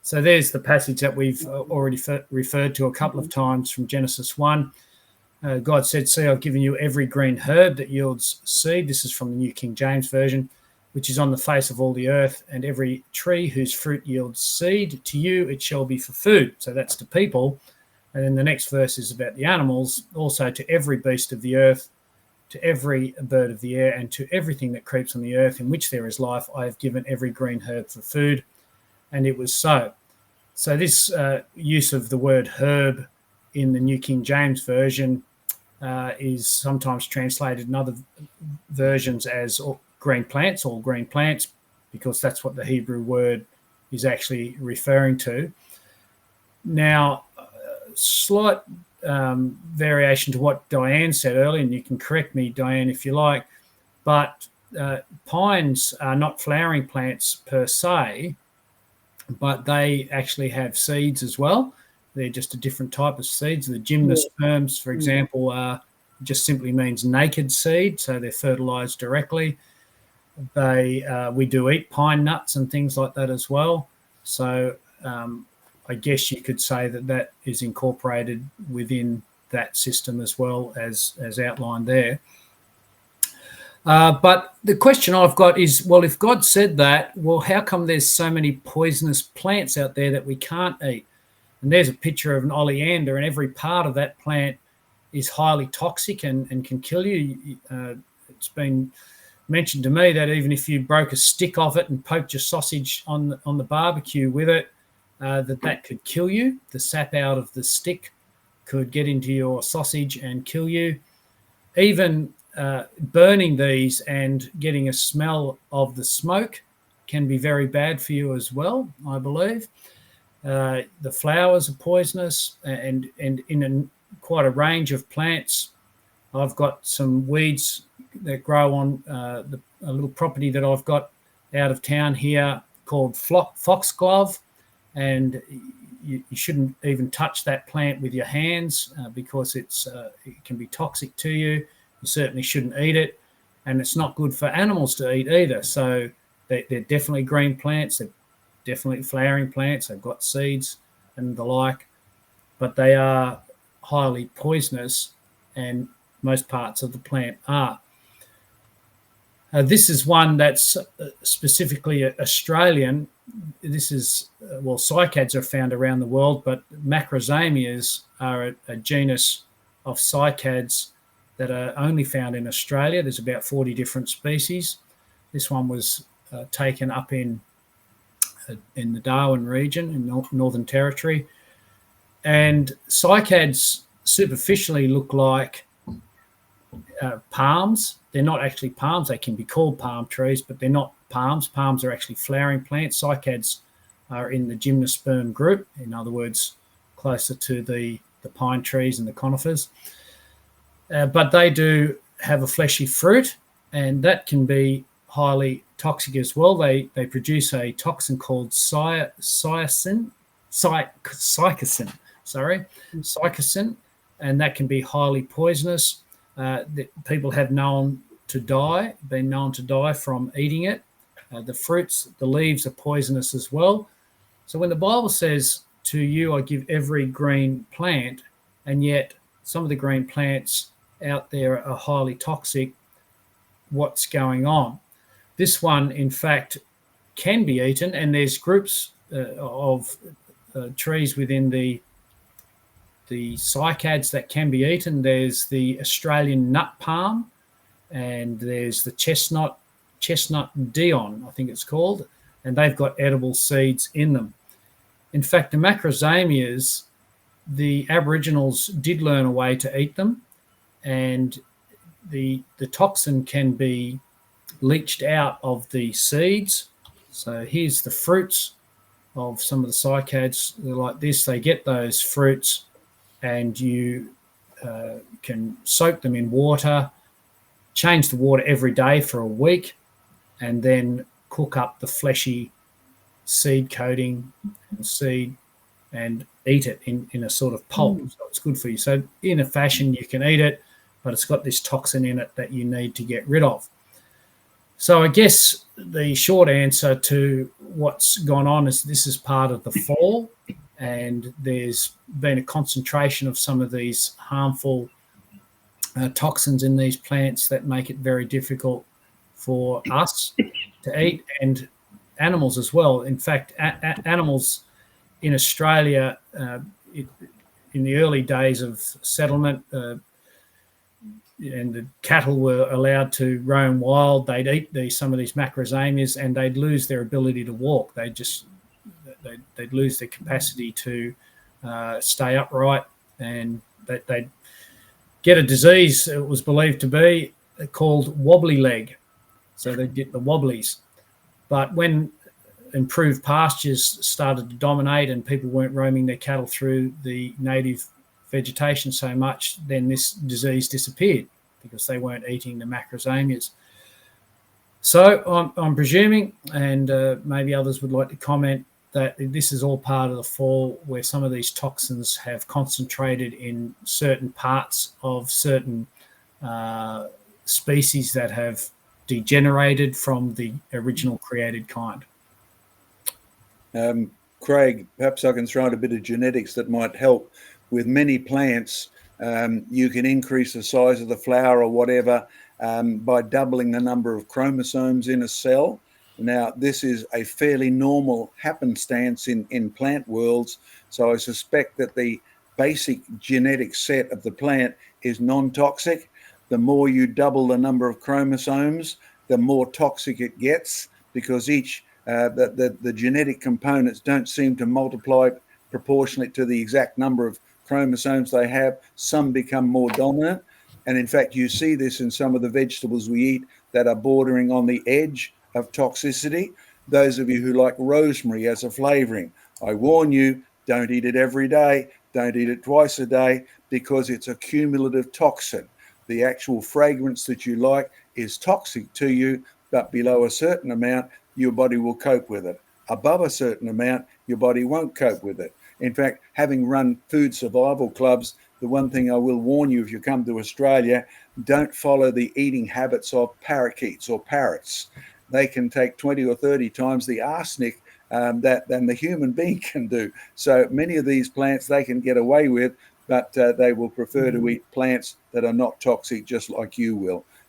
So there's the passage that we've already referred to a couple of times from Genesis 1. God said, "See, I've given you every green herb that yields seed." This is from the New King James Version. "Which is on the face of all the earth, and every tree whose fruit yields seed. To you it shall be for food." So that's to people. And then the next verse is about the animals. "Also to every beast of the earth, to every bird of the air, and to everything that creeps on the earth, in which there is life, I have given every green herb for food." And it was so. So this use of the word herb in the New King James Version is sometimes translated in other versions as green plants or green plants, because that's what the Hebrew word is actually referring to. Now, slight variation to what Diane said earlier, and you can correct me, Diane, if you like, but pines are not flowering plants per se, but they actually have seeds as well. They're just a different type of seeds. The gymnosperms, for example, just simply means naked seed, so they're fertilized directly. We do eat pine nuts and things like that as well. So I guess you could say that is incorporated within that system as well as outlined there. But the question I've got is, well, if God said that, well, how come there's so many poisonous plants out there that we can't eat? And there's a picture of an oleander, and every part of that plant is highly toxic and can kill you. It's been mentioned to me that even if you broke a stick off it and poked your sausage on the barbecue with it, that could kill you. The sap out of the stick could get into your sausage and kill you. Even burning these and getting a smell of the smoke can be very bad for you as well, I believe. The flowers are poisonous, and in quite a range of plants. I've got some weeds that grow on a little property that I've got out of town here called foxglove, and you shouldn't even touch that plant with your hands because it can be toxic to you. You certainly shouldn't eat it, and it's not good for animals to eat either. So they're definitely green plants. They're definitely flowering plants. They've got seeds and the like, but they are highly poisonous, and most parts of the plant are. This is one that's specifically Australian. This is, cycads are found around the world, but macrozamias are a genus of cycads that are only found in Australia. There's about 40 different species. This one was taken up in the Darwin region in Northern Territory. And cycads superficially look like palms. They're not actually palms. They can be called palm trees, but they're not palms. Palms are actually flowering plants. Cycads are in the gymnosperm group, in other words, closer to the pine trees and the conifers. But they do have a fleshy fruit, and that can be highly toxic as well. They produce a toxin called psychocin, and that can be highly poisonous. People have been known to die from eating it. The fruits, the leaves are poisonous as well. So when the Bible says, "To you I give every green plant," and yet some of the green plants out there are highly toxic, what's going on? This one, in fact, can be eaten, and there's groups of trees within the cycads that can be eaten. There's the Australian nut palm, and there's the chestnut Dion, I think it's called, and they've got edible seeds in them. In fact, the macrozamias, the Aboriginals did learn a way to eat them, and the toxin can be leached out of the seeds. So here's the fruits of some of the cycads. They're like this. They get those fruits, and you can soak them in water, change the water every day for a week, and then cook up the fleshy seed coating and seed and eat it in a sort of pulp. So it's good for you. So in a fashion, you can eat it, but it's got this toxin in it that you need to get rid of. So I guess the short answer to what's gone on is this is part of the fall, and there's been a concentration of some of these harmful toxins in these plants that make it very difficult for us to eat, and animals as well. In fact, animals in Australia in the early days of settlement, and the cattle were allowed to roam wild, they'd eat some of these macrozamias, and they'd lose their ability to walk. They'd lose their capacity to stay upright, and they'd get a disease, it was believed to be, called wobbly leg. So they'd get the wobblies. But when improved pastures started to dominate and people weren't roaming their cattle through the native vegetation so much, then this disease disappeared because they weren't eating the macrozamias. So I'm presuming, and maybe others would like to comment, that this is all part of the fall where some of these toxins have concentrated in certain parts of certain species that have degenerated from the original created kind. Craig, perhaps I can throw out a bit of genetics that might help. With many plants, you can increase the size of the flower or whatever by doubling the number of chromosomes in a cell. Now, this is a fairly normal happenstance in plant worlds, so I suspect that the basic genetic set of the plant is non-toxic. The more you double the number of chromosomes, the more toxic it gets, because each the genetic components don't seem to multiply proportionate to the exact number of chromosomes they have. Some become more dominant, and in fact you see this in some of the vegetables we eat that are bordering on the edge of toxicity. Those of you who like rosemary as a flavoring, I warn you, don't eat it every day, don't eat it twice a day, because it's a cumulative toxin. The actual fragrance that you like is toxic to you, but below a certain amount your body will cope with it. Above a certain amount your body won't cope with it. In fact, having run food survival clubs, the one thing I will warn you if you come to Australia, don't follow the eating habits of parakeets or parrots. They can take 20 or 30 times the arsenic than the human being can do. So many of these plants they can get away with, but they will prefer to eat plants that are not toxic, just like you will.